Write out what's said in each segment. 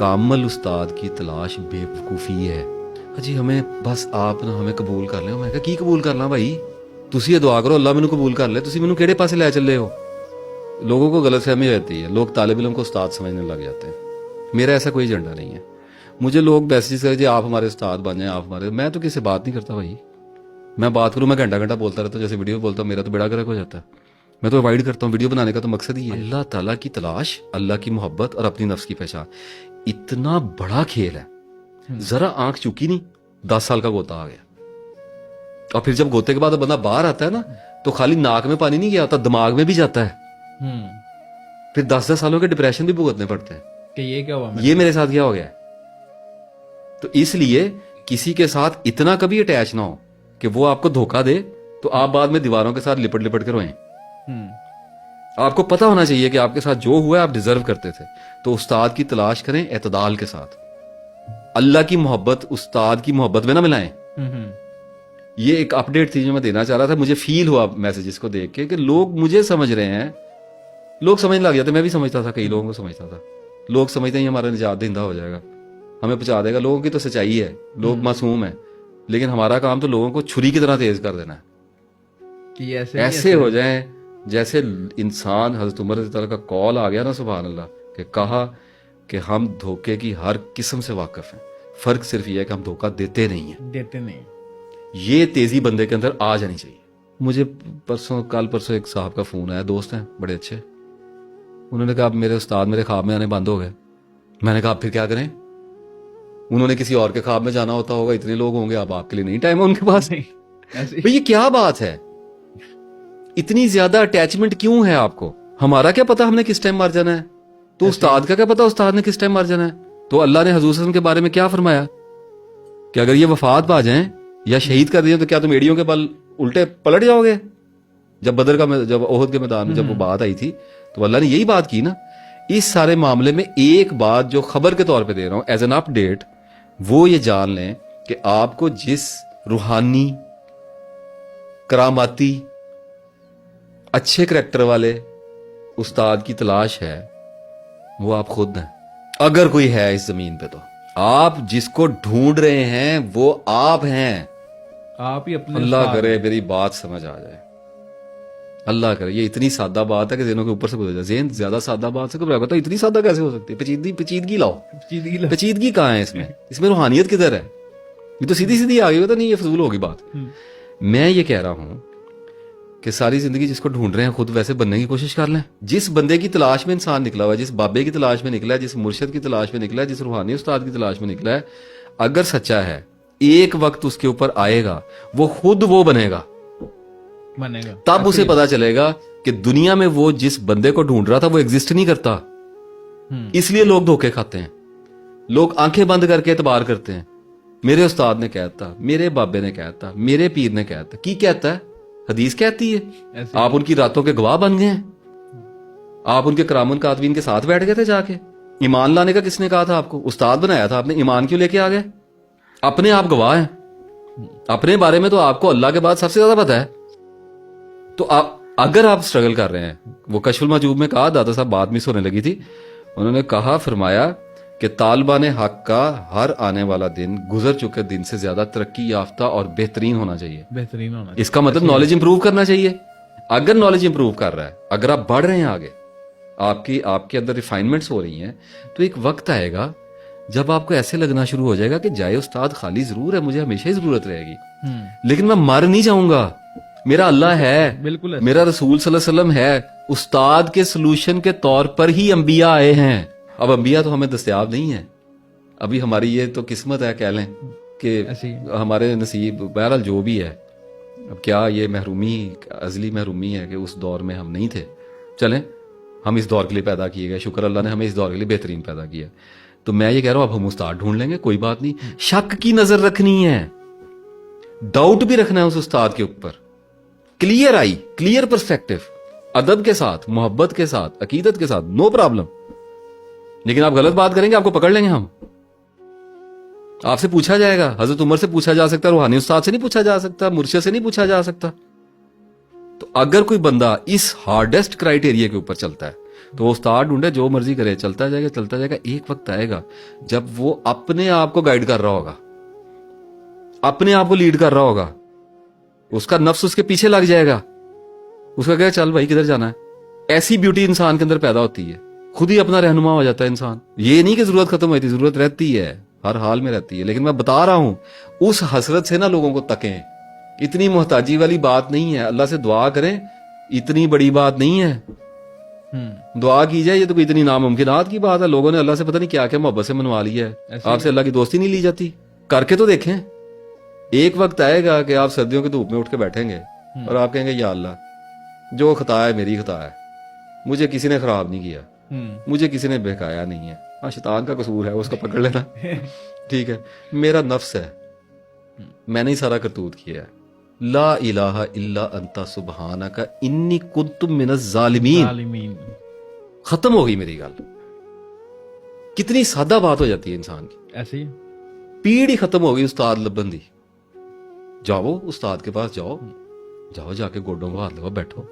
कामल उस्ताद की तलाश बेवकूफ़ी है। जी हमें बस आप ना हमें कबूल कर ले। मैं की कबूल करना भाई, तुसी ये दुआ करो अल्लाह मैनू कबूल कर ले, तुसी मैनू केड़े पासे लै चले हो। लोगों को गलतफहमी रहती है, लोग तालिब इल्म को उस्ताद समझने लग जाते हैं। मेरा ऐसा कोई एजेंडा नहीं है। मुझे लोग मैसेज करें जी आप हमारे उस्ताद बन जाएं, आप हमारे, मैं तो किसी से बात नहीं करता भाई। मैं बात करूँ मैं घंटा घंटा बोलता रहता हूँ, जैसे वीडियो बोलता हूँ, मेरा तो बेड़ा गर्क हो जाता है। मैं तो अवॉइड करता हूँ, वीडियो बनाने का तो मकसद ही है अल्लाह ताला की तलाश, अल्लाह की मोहब्बत और अपनी नफ्स की पहचान। इतना बड़ा खेल है, जरा आंख चुकी नहीं 10 साल का गोता आ गया। और फिर जब गोते के बाद बंदा बाहर आता है ना, तो खाली नाक में पानी नहीं गया होता, दिमाग में भी जाता है। फिर 10-10 सालों के डिप्रेशन भी भुगतने पड़ते हैं कि ये क्या हुआ, ये मेरे साथ क्या हो गया है। तो इसलिए किसी के साथ इतना कभी अटैच ना हो कि वो आपको धोखा दे तो आप बाद में दीवारों के साथ लिपट लिपट कर रोएं। आपको पता होना चाहिए कि आपके साथ जो हुआ आप डिजर्व करते थे। तो उस्ताद की तलाश करें एतदाल के साथ, अल्लाह की मोहब्बत उस्ताद की मोहब्बत में ना मिलाएं। ये एक अपडेट थी जो मैं देना चाह रहा था। मुझे फील हुआ मैसेजेस को देख के कि लोग मुझे समझ रहे हैं, लोग समझने लग जाते। मैं भी समझता था, कई लोगों को समझता था। लोग समझते हैं हमारा निजात दहिंदा हो जाएगा, हमें पहुंचा देगा। लोगों की तो सच्चाई है, लोग मासूम है, लेकिन हमारा काम तो लोगों को छुरी की तरह तेज कर देना है कि ऐसे हो जाए जैसे इंसान। हजरत उमर रज़ी अल्लाह का कॉल आ गया ना सुभान अल्लाह, कि कहा कि हम धोखे की हर किस्म से वाकिफ हैं, फर्क सिर्फ ये है कि हम धोखा देते नहीं। ये तेजी बंदे के अंदर आ जानी चाहिए। मुझे कल परसों एक साहब का फोन आया, दोस्त हैं बड़े अच्छे। उन्होंने कहा मेरे उस्ताद मेरे ख्वाब में आने बंद हो गए। मैंने कहा फिर क्या करें। उन्होंने किसी और के ख्वाब में जाना होता होगा, इतने लोग होंगे, अब आपके लिए नहीं टाइम है उनके पास। भाई ये क्या बात है, इतनी ज्यादा अटैचमेंट क्यों है आपको। हमारा क्या पता हमने किस टाइम मर जाना है, तो उस्ताद का क्या पता उस्ताद ने किस टाइम मर जाना है। तो अल्लाह ने हजूर सल्लल्लाहु अलैहि वसल्लम के बारे में क्या फरमाया कि अगर ये वफात पा जाएं या शहीद कर दिए तो क्या तुम एड़ियों के बल उल्टे पलट जाओगे। जब बदर का जब ओहद के मैदान में जब वो बात आई थी तो अल्लाह ने यही बात की ना। इस सारे मामले में एक बात जो खबर के तौर पे दे रहा हूं एज एन अपडेट, वो ये जान लें कि आपको जिस रूहानी करामाती अच्छे करैक्टर वाले उस्ताद की तलाश है वो आप खुद हैं। अगर कोई है इस जमीन पे तो आप जिसको ढूंढ रहे हैं वो आप हैं। आप ही अपने अल्लाह करे मेरी बात समझ आ जाए, अल्लाह करे। ये इतनी सादा बात है कि ज़हनों के ऊपर से गुजर जाए। ज़हन ज्यादा सादा बात से घबरा पता, इतनी सादा कैसे हो सकती है। पेचीदगी लाओ, पेचीदगी कहाँ है इसमें रूहानियत किधर है। ये तो सीधी सीधी आ गई, पता नहीं ये फजूल होगी बात। मैं ये कह रहा हूं कि सारी जिंदगी जिसको ढूंढ रहे हैं खुद वैसे बनने की कोशिश कर लें। जिस बंदे की तलाश में इंसान निकला हुआ है, जिस बाबे की तलाश में निकला है, जिस मुर्शिद की तलाश में निकला है, जिस रूहानी उस्ताद की तलाश में निकला है, अगर सच्चा है एक वक्त उसके ऊपर आएगा, वो खुद वो बनेगा। तब उसे पता चलेगा कि दुनिया में वो जिस बंदे को ढूंढ रहा था वो एग्जिस्ट नहीं करता। इसलिए लोग धोखे खाते हैं, लोग आंखें बंद करके एतबार करते हैं। मेरे उस्ताद ने कहता, मेरे बाबे ने कहता, मेरे पीर ने कहता। की कहता है? हदीस कहती है। आप उनकी रातों के गवाह बन गए हैं। आप उनके करामुन कातवीन के साथ बैठ गए थे जाके। ईमान लाने का किसने कहा था आपको? उस्ताद बनाया था आपने। ईमान क्यों लेके आ गए? अपने आप गवाह हैं, अपने बारे में तो आपको अल्लाह के बाद सबसे ज्यादा पता है। तो आप अगर आप स्ट्रगल कर रहे हैं, वो कशफुल मजूब में कहा, दादा साहब बात मिस होने लगी थी, उन्होंने कहा फरमाया कि तालिबान हक का हर आने वाला दिन गुजर चुके दिन से ज्यादा तरक्की याफ्ता और बेहतरीन होना चाहिए। इसका मतलब नॉलेज इंप्रूव करना चाहिए। अगर नॉलेज इंप्रूव कर रहा है, अगर आप बढ़ रहे हैं आगे, आपके अंदर रिफाइनमेंट्स हो रही हैं, तो एक वक्त आएगा जब आपको ऐसे लगना शुरू हो जाएगा कि जाए उस्ताद खाली जरूर है, मुझे हमेशा ही जरूरत रहेगी, लेकिन मैं मर नहीं जाऊंगा। मेरा अल्लाह है, बिल्कुल मेरा रसूल सल्लल्लाहु अलैहि वसल्लम है। उस्ताद के सोल्यूशन के तौर पर ही अंबिया आए हैं। अब अंबिया तो हमें दस्तयाब नहीं है अभी। हमारी ये तो किस्मत है कह लें कि हमारे नसीब, बहरहाल जो भी है। अब क्या ये महरूमी अजली महरूमी है कि उस दौर में हम नहीं थे। चलें, हम इस दौर के लिए पैदा किए गए, शुक्र अल्लाह ने हमें इस दौर के लिए बेहतरीन पैदा किया। तो मैं ये कह रहा हूं अब हम उस्ताद ढूंढ लेंगे, कोई बात नहीं। शक की नजर रखनी है, डाउट भी रखना है उस उस्ताद के ऊपर। क्लियर आई, क्लियर पर्सपेक्टिव, अदब के साथ, मोहब्बत के साथ, अकीदत के साथ, नो प्रॉब्लम। लेकिन आप गलत बात करेंगे, आपको पकड़ लेंगे हम। आपसे पूछा जाएगा, हजरत उमर से पूछा जा सकता है, रूहानी उस्ताद से नहीं पूछा जा सकता, मुर्शिद से नहीं पूछा जा सकता। तो अगर कोई बंदा इस हार्डेस्ट क्राइटेरिया के ऊपर चलता है تو وہ استاد ڈھونڈے, جو مرضی کرے, چلتا جائے گا. ایک وقت آئے گا جب وہ اپنے آپ کو گائیڈ کر رہا ہوگا, اپنے آپ کو لیڈ کر رہا ہوگا, اس کا نفس اس کے پیچھے لگ جائے گا, اس کا کہے چل بھائی کدھر جانا ہے. ایسی بیوٹی انسان کے اندر پیدا ہوتی ہے, خود ہی اپنا رہنما ہو جاتا ہے انسان. یہ نہیں کہ ضرورت ختم ہوئی تھی, ضرورت رہتی ہے, ہر حال میں رہتی ہے, لیکن میں بتا رہا ہوں اس حسرت سے نہ لوگوں کو تکیں. اتنی محتاجی والی بات نہیں ہے, اللہ سے دعا کریں, اتنی بڑی بات نہیں ہے. دعا کی جائے, یہ تو کوئی اتنی ناممکنات کی بات ہے. لوگوں نے اللہ سے پتہ نہیں کیا کیا محبت سے منوا لیا ہے. آپ سے اللہ کی دوستی نہیں لی جاتی, کر کے تو دیکھیں. ایک وقت آئے گا کہ آپ سردیوں کی دھوپ میں اٹھ کے بیٹھیں گے اور آپ کہیں گے یا اللہ جو خطا ہے میری خطا ہے, مجھے کسی نے خراب نہیں کیا, مجھے کسی نے بہکایا نہیں ہے. ہاں شیطان کا قصور ہے, اس کو پکڑ لینا, ٹھیک ہے, میرا نفس ہے, میں نے ہی سارا کرتوت کیا ہے. لا الہ الا انت سبحانک انی کنت من الظالمین. ختم ہو گئی میری گل. کتنی سادہ بات ہو جاتی ہے انسان کی, ایسے ہی پیڑ ہی ختم ہو گئی استاد لبن دی. جاؤ استاد کے پاس, جاؤ جا کے گوڈوں کو ہاتھ لگاؤ, بیٹھو,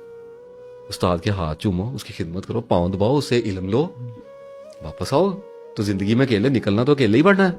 استاد کے ہاتھ چومو, اس کی خدمت کرو, پاؤں دباؤ, اس سے علم لو, واپس آؤ. تو زندگی میں اکیلے نکلنا تو اکیلے ہی پڑنا ہے.